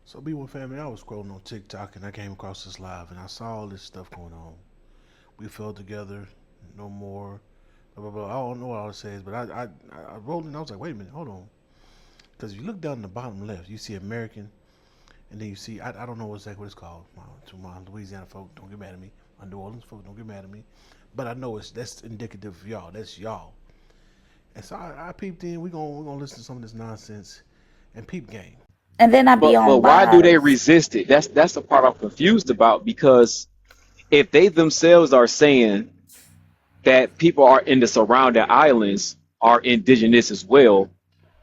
So B1 family, I was scrolling on TikTok and I came across this live and I saw all this stuff going on. We fell together, no more, blah blah blah. I don't know what all it says, but I rolled and I was like, wait a minute, hold on, because if you look down in the bottom left, you see American, and then you see I don't know exactly what it's called. To my Louisiana folk, don't get mad at me. My New Orleans folk, don't get mad at me. But I know that's indicative of y'all. That's y'all. And so I peeped in. We gonna listen to some of this nonsense and peep game. And then I be But on why do they live. resist it? That's the part I'm confused about because if they themselves are saying that people are in the surrounding islands are indigenous as well,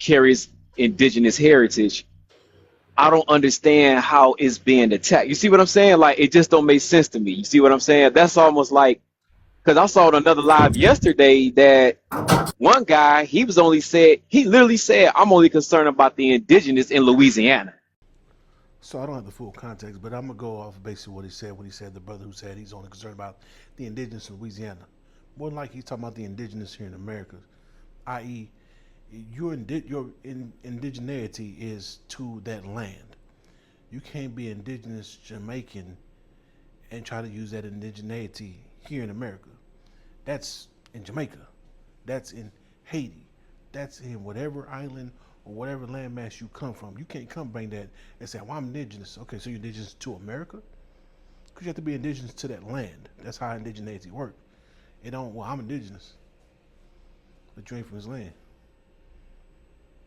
carries indigenous heritage, I don't understand how it's being attacked. You see what I'm saying? Like it just don't make sense to me. You see what I'm saying? That's almost like because I saw on another live yesterday that one guy he literally said I'm only concerned about the indigenous in Louisiana. So I don't have the full context, but I'm gonna go off of basically what he said when he said the brother who said he's only concerned about the indigenous in Louisiana. More than likely, he's talking about the indigenous here in America, i.e., your indigeneity is to that land. You can't be indigenous Jamaican and try to use that indigeneity here in America. That's in Jamaica. That's in Haiti. That's in whatever island or whatever landmass you come from. You can't come bring that and say, well, I'm indigenous. Okay, so you're indigenous to America? Because you have to be indigenous to that land. That's how indigeneity works. It don't, well, I'm indigenous, but you ain't from this land.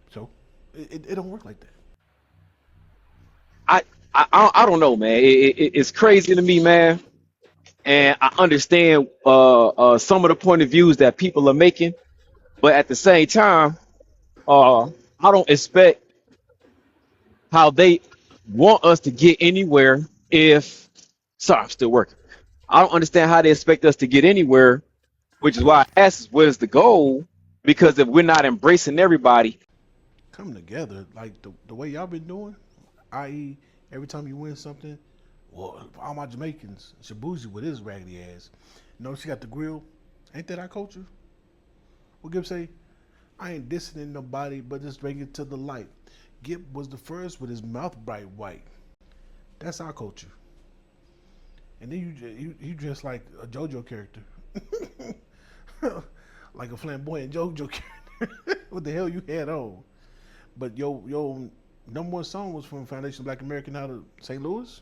So it don't work like that. I I don't know, man. It's crazy to me, man. And I understand some of the point of views that people are making, but at the same time, uh, I don't expect how they want us to get anywhere if. Sorry, I'm still working. I don't understand how they expect us to get anywhere, which is why I asked, what is the goal? Because if we're not embracing everybody, Come together like the way y'all been doing, i.e., every time you win something, well, all my Jamaicans, Shabuzi with his raggedy ass. You know, she got the grill. Ain't that our culture? What Gibb say? I ain't dissing nobody, but just bring it to the light. Gibb was the first with his mouth bright white. That's our culture. And then you dress like a JoJo character, like a flamboyant JoJo character. What the hell you had on? But yo number one song was from Foundation Black American out of St. Louis.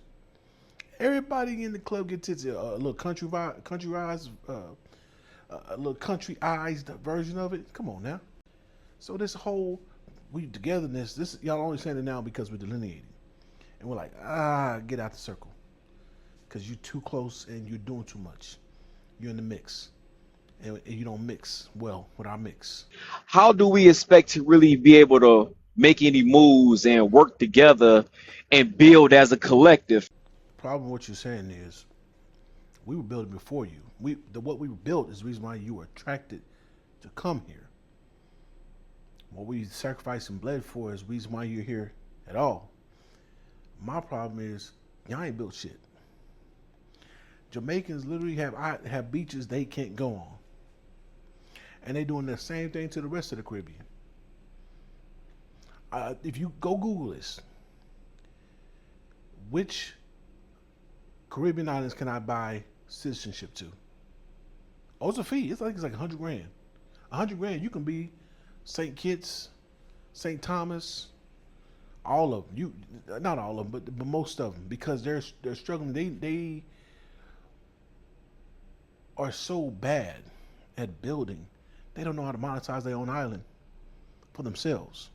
Everybody in the club gets it a little country eyes, a little country eyes version of it. Come on now. So this whole we togetherness, this y'all only saying it now because we're delineating, and we're like, get out the circle, because you're too close and you're doing too much. You're in the mix, and you don't mix well with our mix. how do we expect to really be able to make any moves and work together and build as a collective? Problem what you're saying is we were building before you. What we built is the reason why you were attracted to come here. What we sacrificed and bled for is the reason why you're here at all. My problem is y'all ain't built shit. Jamaicans literally have beaches they can't go on, and they doing the same thing to the rest of the Caribbean. If you go Google this, which Caribbean islands can I buy citizenship to? Oh, it's a fee. It's like 100 grand. 100 grand, you can be Saint Kitts, Saint Thomas, all of them. You not all of them, but most of them, because they're struggling. They are so bad at building, they don't know how to monetize their own island for themselves.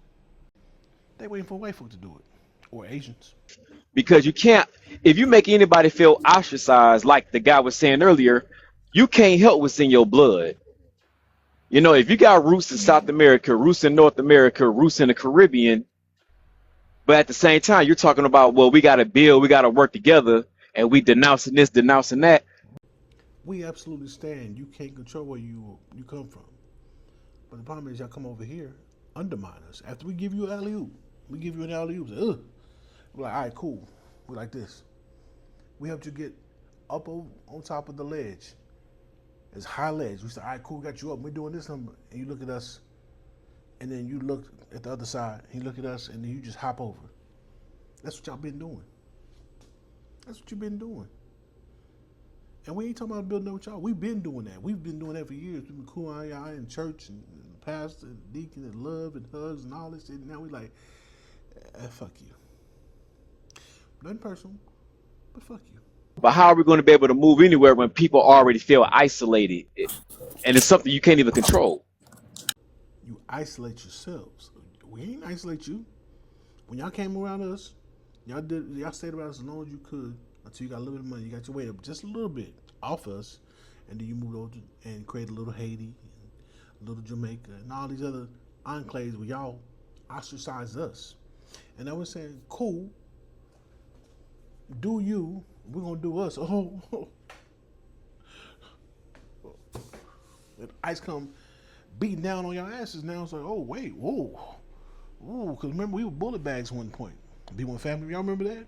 They waiting for white folk to do it, or Asians. Because you can't, if you make anybody feel ostracized, like the guy was saying earlier, you can't help what's in your blood. You know, if you got roots in South America, roots in North America, roots in the Caribbean, but at the same time, you're talking about, well, we got to build, we got to work together, and we denouncing this, denouncing that. We absolutely stand. You can't control where you come from. But the problem is y'all come over here, undermine us. After we give you an alley oop, we give you an alley oop. Ugh. We're like, all right, cool. We like this. We helped you get up on top of the ledge. It's high ledge. We said, all right, cool, got you up. We're doing this, and you look at us, and then you look at the other side, and you look at us, and then you just hop over. That's what y'all been doing. That's what you've been doing. And we ain't talking about building up with y'all. We've been doing that. We've been doing that for years. We've been cool in church and pastor and deacon and love and hugs and all this shit. And now we like, fuck you. Nothing personal, but fuck you. But how are we going to be able to move anywhere when people already feel isolated, and it's something you can't even control? You isolate yourselves. We ain't isolate you. When y'all came around us, y'all stayed around us as long as you could until you got a little bit of money. You got your weight up just a little bit off us, and then you moved over and created a little Haiti, a little Jamaica, and all these other enclaves where y'all ostracized us. And I was saying, cool, do you, we're gonna do us. Oh, ICE come beating down on your asses now. It's like, oh wait, whoa, because remember we were bullet bags at one point. B1 family, y'all remember that?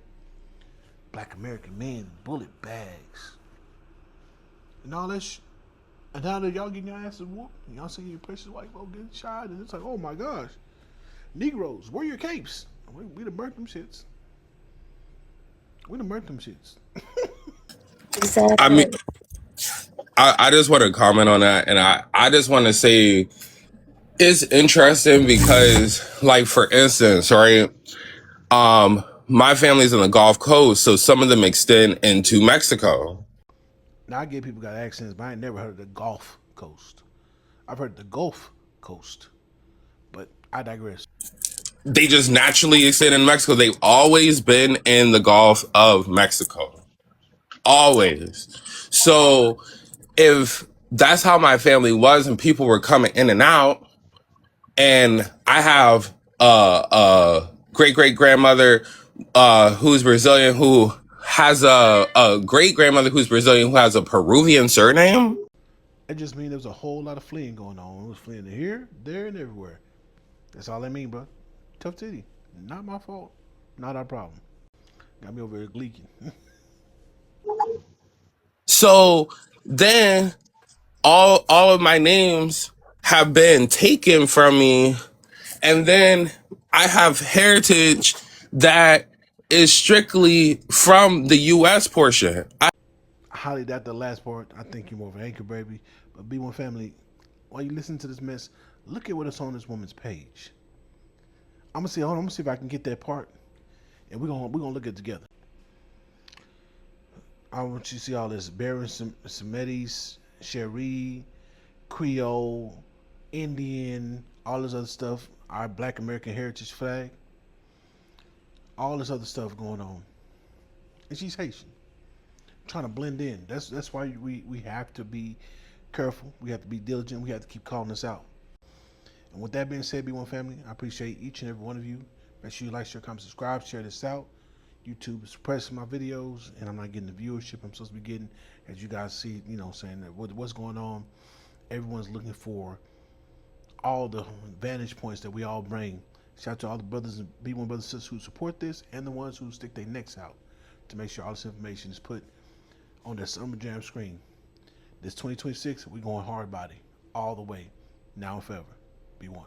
Black American men, bullet bags, and all that shit. And now that y'all getting your asses whooped, and y'all seeing your precious white folk getting shot, and it's like, oh my gosh, Negroes, where are your capes? We done burnt them shits. We done burnt them shits. I Exactly. mean, I just want to comment on that, and I just want to say it's interesting because, like, for instance, right, my family's on the Gulf Coast, so some of them extend into Mexico. Now I get people got accents, but I ain't never heard of the Gulf Coast. I've heard the Gulf Coast, but I digress. They just naturally extend in Mexico. They've always been in the Gulf of Mexico, always. So if that's how my family was, and people were coming in and out, and I have a great great grandmother who's Brazilian, who has a great grandmother who's Brazilian, who has a Peruvian surname. It just means there was a whole lot of fleeing going on. It was fleeing here, there, and everywhere. That's all I mean, bro. Tough titty. Not my fault. Not our problem. Got me over here gleeking. So then all of my names have been taken from me, and then I have heritage that is strictly from the U.S. portion. I highly doubt the last part. I think you're more of an anchor baby. But B1 family, while you listen to this mess, look at what's on this woman's page. I'm gonna see. Hold on. I'm gonna see if I can get that part, and we're gonna look at it together. I want you to see all this: Baron Semites, Cherie, Creole, Indian, all this other stuff. Our Black American heritage flag, all this other stuff going on, and she's Haitian, trying to blend in. That's why we have to be careful. We have to be diligent. We have to keep calling this out. And with that being said, B1 family, I appreciate each and every one of you. Make sure you like, share, comment, subscribe, share this out. YouTube is suppressing my videos, and I'm not getting the viewership I'm supposed to be getting. As you guys see, saying that what's going on, everyone's looking for all the vantage points that we all bring. Shout out to all the brothers and B1 brothers and sisters who support this, and the ones who stick their necks out to make sure all this information is put on that Summer Jam screen. This 2026, we're going hard body all the way, now and forever. B1.